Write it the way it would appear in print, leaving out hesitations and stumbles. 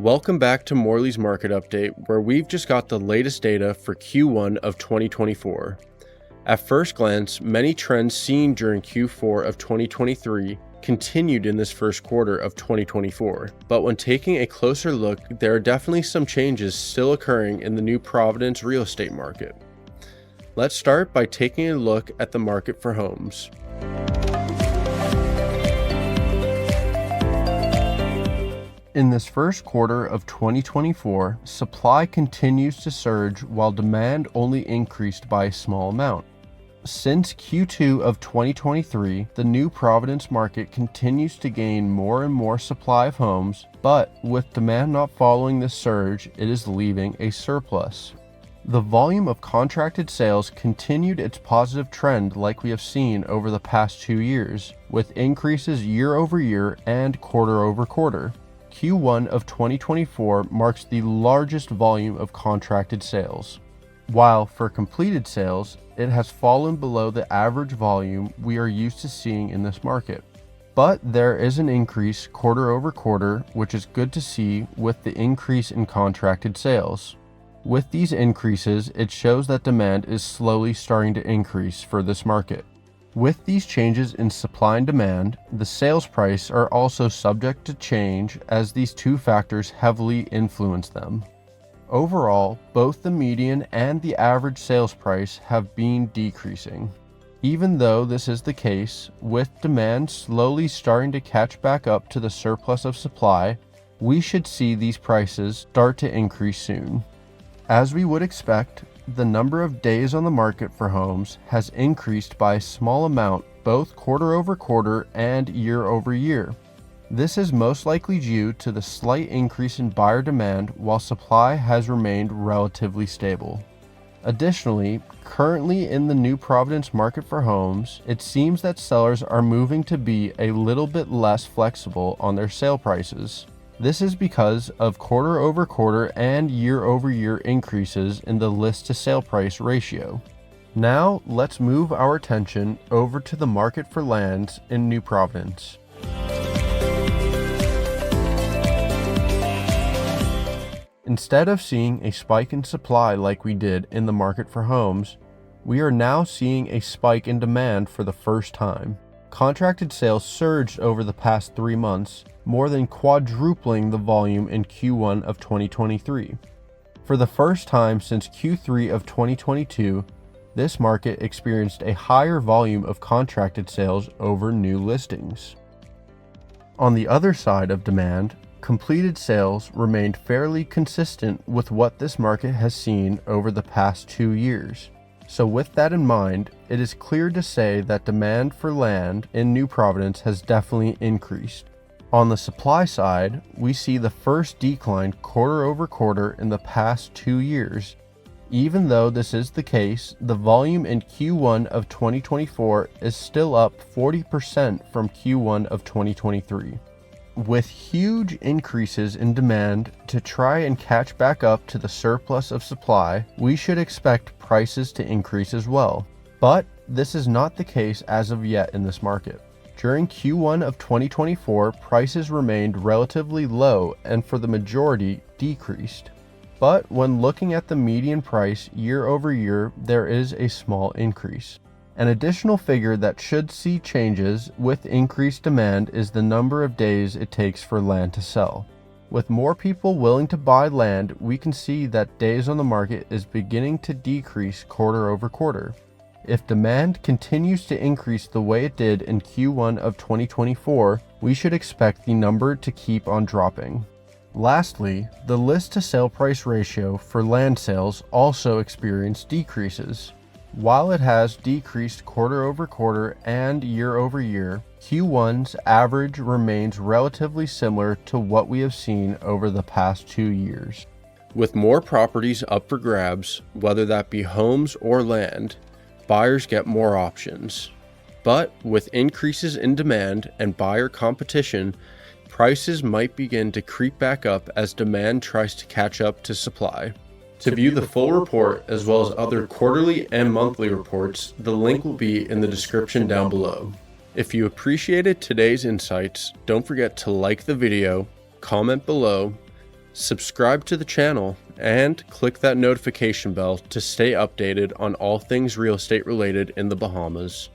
Welcome back to Morley's Market Update, where we've just got the latest data for Q1 of 2024. At first glance, many trends seen during Q4 of 2023 continued in this first quarter of 2024, but when taking a closer look, there are definitely some changes still occurring in the New Providence real estate market. Let's start by taking a look at the market for homes. In this first quarter of 2024, supply continues to surge while demand only increased by a small amount. Since Q2 of 2023, the New Providence market continues to gain more and more supply of homes, but with demand not following this surge, it is leaving a surplus. The volume of contracted sales continued its positive trend like we have seen over the past 2 years, with increases year over year and quarter over quarter. Q1 of 2024 marks the largest volume of contracted sales, while for completed sales, it has fallen below the average volume we are used to seeing in this market. But there is an increase quarter over quarter, which is good to see with the increase in contracted sales. With these increases, it shows that demand is slowly starting to increase for this market. With these changes in supply and demand, the sales price are also subject to change as these two factors heavily influence them. Overall, both the median and the average sales price have been decreasing. Even though this is the case, with demand slowly starting to catch back up to the surplus of supply, we should see these prices start to increase soon. As we would expect, the number of days on the market for homes has increased by a small amount both quarter over quarter and year over year. This is most likely due to the slight increase in buyer demand while supply has remained relatively stable. Additionally, currently in the New Providence market for homes, it seems that sellers are moving to be a little bit less flexible on their sale prices. This is because of quarter over quarter and year over year increases in the list to sale price ratio. Now, let's move our attention over to the market for lands in New Providence. Instead of seeing a spike in supply like we did in the market for homes, we are now seeing a spike in demand for the first time. Contracted sales surged over the past 3 months, more than quadrupling the volume in Q1 of 2023. For the first time since Q3 of 2022, this market experienced a higher volume of contracted sales over new listings. On the other side of demand, completed sales remained fairly consistent with what this market has seen over the past 2 years. So with that in mind, it is clear to say that demand for land in New Providence has definitely increased. On the supply side, we see the first decline quarter over quarter in the past 2 years. Even though this is the case, the volume in Q1 of 2024 is still up 40% from Q1 of 2023. With huge increases in demand to try and catch back up to the surplus of supply, we should expect prices to increase as well. But this is not the case as of yet in this market. During Q1 of 2024, prices remained relatively low and for the majority decreased. But when looking at the median price year over year, there is a small increase. An additional figure that should see changes with increased demand is the number of days it takes for land to sell. With more people willing to buy land, we can see that days on the market is beginning to decrease quarter over quarter. If demand continues to increase the way it did in Q1 of 2024, we should expect the number to keep on dropping. Lastly, the list to sale price ratio for land sales also experienced decreases. While it has decreased quarter over quarter and year over year, Q1's average remains relatively similar to what we have seen over the past 2 years. With more properties up for grabs, whether that be homes or land, buyers get more options. But with increases in demand and buyer competition, prices might begin to creep back up as demand tries to catch up to supply. To view the full report as well as other quarterly and monthly reports, the link will be in the description down below. If you appreciated today's insights, don't forget to like the video, comment below, Subscribe to the channel and click that notification bell to stay updated on all things real estate related in the Bahamas.